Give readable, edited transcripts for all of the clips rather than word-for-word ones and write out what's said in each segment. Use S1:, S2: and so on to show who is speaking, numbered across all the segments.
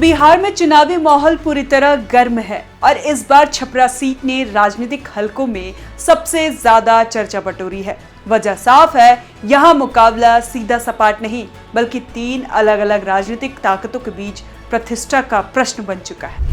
S1: बिहार में चुनावी माहौल पूरी तरह गर्म है और इस बार छपरा सीट ने राजनीतिक हलकों में सबसे ज्यादा चर्चा बटोरी है। वजह साफ है, यहां मुकाबला सीधा सपाट नहीं बल्कि तीन अलग अलग राजनीतिक ताकतों के बीच प्रतिष्ठा का प्रश्न बन चुका है।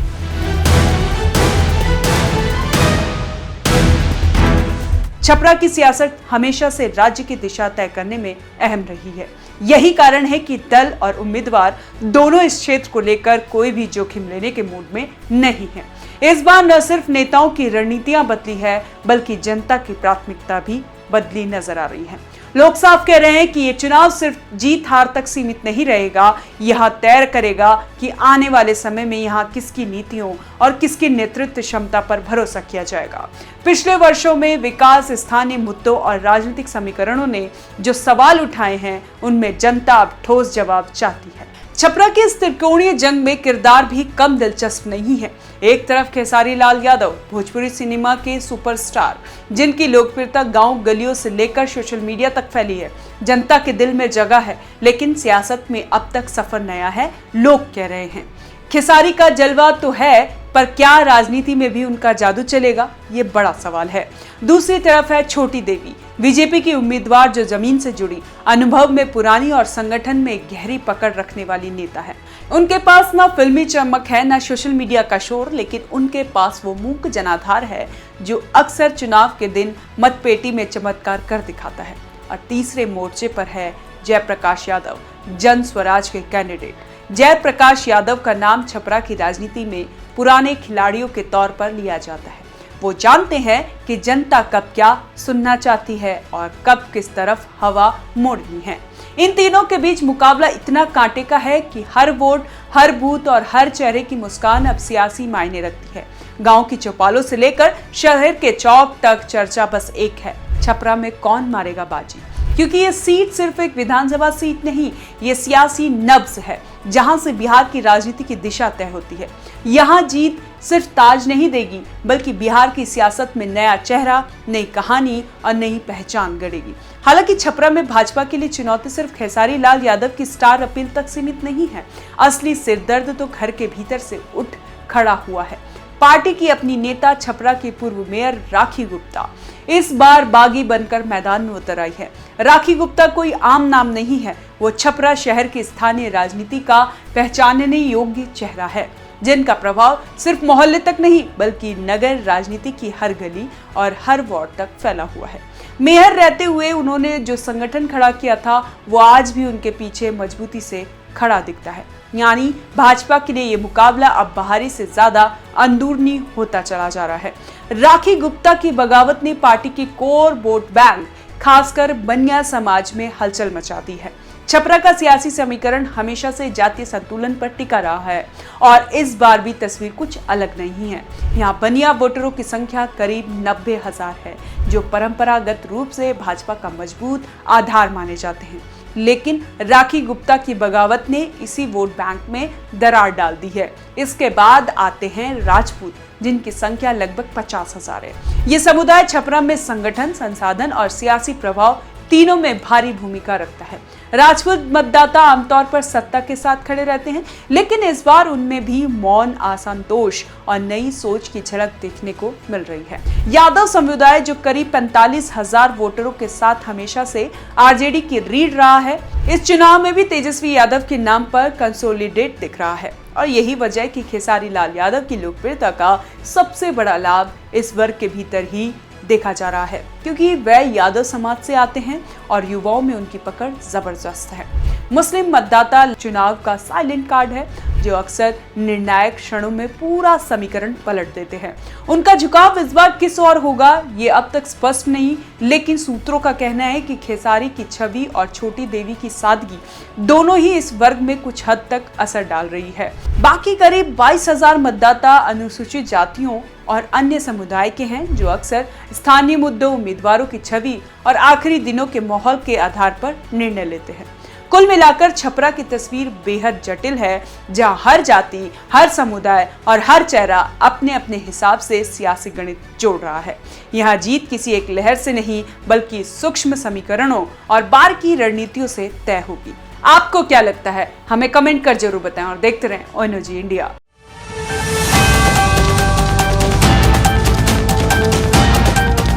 S1: छपरा की सियासत हमेशा से राज्य की दिशा तय करने में अहम रही है। यही कारण है कि दल और उम्मीदवार दोनों इस क्षेत्र को लेकर कोई भी जोखिम लेने के मूड में नहीं है। इस बार न सिर्फ नेताओं की रणनीतियां बदली है बल्कि जनता की प्राथमिकता भी बदली नजर आ रही है। लोग साफ कह रहे हैं कि ये चुनाव सिर्फ जीत हार तक सीमित नहीं रहेगा, यह तय करेगा कि आने वाले समय में यहाँ किसकी नीतियों और किसकी नेतृत्व क्षमता पर भरोसा किया जाएगा। पिछले वर्षों में विकास, स्थानीय मुद्दों और राजनीतिक समीकरणों ने जो सवाल उठाए हैं, उनमें जनता अब ठोस जवाब चाहती है। छपरा की इस त्रिकोणीय जंग में किरदार भी कम दिलचस्प नहीं है। एक तरफ खेसारी लाल यादव, भोजपुरी सिनेमा के सुपरस्टार, जिनकी लोकप्रियता गांव गलियों से लेकर सोशल मीडिया तक फैली है, जनता के दिल में जगह है, लेकिन सियासत में अब तक सफर नया है, लोग कह रहे हैं। खेसारी का जलवा तो है, पर क्या राजनीति में भी उनका जादू चलेगा, ये बड़ा सवाल है। दूसरी तरफ है छोटी देवी, बीजेपी की उम्मीदवार जो जमीन से जुड़ी, अनुभव में पुरानी और संगठन में गहरी पकड़ रखने वाली नेता है। उनके पास ना फिल्मी चमक है, ना सोशल मीडिया का शोर, लेकिन उनके पास वो मूक जनाधार है जो अक्सर चुनाव के दिन मतपेटी में चमत्कार कर दिखाता है। और तीसरे मोर्चे पर है जयप्रकाश यादव, जन स्वराज के कैंडिडेट। जयप्रकाश यादव का नाम छपरा की राजनीति में पुराने खिलाड़ियों के तौर पर लिया जाता है। वो जानते हैं कि जनता कब क्या सुनना चाहती है और कब किस तरफ हवा मोड़नी है। इन तीनों के बीच मुकाबला इतना कांटे का है कि हर वोट, हर बूथ और हर चेहरे की मुस्कान अब सियासी मायने रखती है। गांव की चौपालों से लेकर शहर के चौक तक चर्चा बस एक है, छपरा में कौन मारेगा बाजी। क्योंकि ये सीट सिर्फ एक विधानसभा सीट नहीं, ये सियासी नब्ज है जहां से बिहार की राजनीति की दिशा तय होती है। यहाँ जीत सिर्फ ताज नहीं देगी बल्कि बिहार की सियासत में नया चेहरा, नई कहानी और नई पहचान गढ़ेगी। हालांकि छपरा में भाजपा के लिए चुनौती सिर्फ खेसारी लाल यादव की स्टार अपील तक सीमित नहीं है। असली सिरदर्द तो घर के भीतर से उठ खड़ा हुआ है। पार्टी की अपनी नेता, छपरा की पूर्व मेयर राखी गुप्ता इस बार बागी बनकर मैदान में उतर आई है। राखी गुप्ता कोई आम नाम नहीं है, वो छपरा शहर की स्थानीय राजनीति का पहचानने योग्य चेहरा है, जिनका प्रभाव सिर्फ मोहल्ले तक नहीं बल्कि नगर राजनीति की हर गली और हर वार्ड तक फैला हुआ है। मेयर रहते हुए उन्होंने जो संगठन खड़ा किया था, वो आज भी उनके पीछे मजबूती से खड़ा दिखता है। यानी भाजपा के लिए ये मुकाबला अब बाहरी से ज्यादा अंदरूनी होता चला जा रहा है। राखी गुप्ता की बगावत ने पार्टी की कोर वोट बैंक, खासकर बनिया समाज में हलचल मचा दी है। छपरा का सियासी समीकरण हमेशा से जातीय संतुलन पर टिका रहा है और इस बार भी तस्वीर कुछ अलग नहीं है। यहाँ बनिया वोटरों की संख्या करीब 90,000 है, जो परंपरागत रूप से भाजपा का मजबूत आधार माने जाते हैं। लेकिन राखी गुप्ता की बगावत ने इसी वोट बैंक में दरार डाल दी है। इसके बाद आते हैं राजपूत, जिनकी संख्या लगभग 50,000 है। ये समुदाय छपरा में संगठन, संसाधन और सियासी प्रभाव तीनों में भारी भूमिका रखता है। राजपूत मतदाता आमतौर पर सत्ता के साथ खड़े रहते हैं, लेकिन इस बार उनमें भी मौन, असंतोष और नई सोच की झलक देखने को मिल रही है। यादव समुदाय जो करीब 45,000 वोटरों के साथ हमेशा से आरजेडी की रीढ़ रहा है, इस चुनाव में भी तेजस्वी यादव के नाम पर कंसोलिडेट दिख रहा है। और यही वजह कि खेसारी लाल यादव की लोकप्रियता का सबसे बड़ा लाभ इस वर्ग के भीतर ही देखा जा रहा है, क्योंकि वह यादव समाज से आते हैं और युवाओं में उनकी पकड़ जबरदस्त है। मुस्लिम मतदाता चुनाव का साइलेंट कार्ड है, जो अक्सर निर्णायक क्षणों में पूरा समीकरण पलट देते हैं। उनका झुकाव इस बार किस ओर होगा, ये अब तक स्पष्ट नहीं, लेकिन सूत्रों का कहना है कि खेसारी की छवि और छोटी देवी की सादगी दोनों ही इस वर्ग में कुछ हद तक असर डाल रही है। बाकी करीब 22,000 मतदाता अनुसूचित जातियों और अन्य समुदाय के हैं, जो अक्सर स्थानीय मुद्दों, उम्मीदवारों की छवि और आखिरी दिनों के माहौल के आधार पर निर्णय लेते हैं। कुल मिलाकर छपरा की तस्वीर बेहद जटिल है, जहां हर जाति, हर समुदाय और हर चेहरा अपने अपने हिसाब से सियासी गणित जोड़ रहा है। यहाँ जीत किसी एक लहर से नहीं बल्कि सूक्ष्म समीकरणों और बारीकी रणनीतियों से तय होगी। आपको क्या लगता है, हमें कमेंट कर जरूर बताएं और देखते रहें ONOG इंडिया।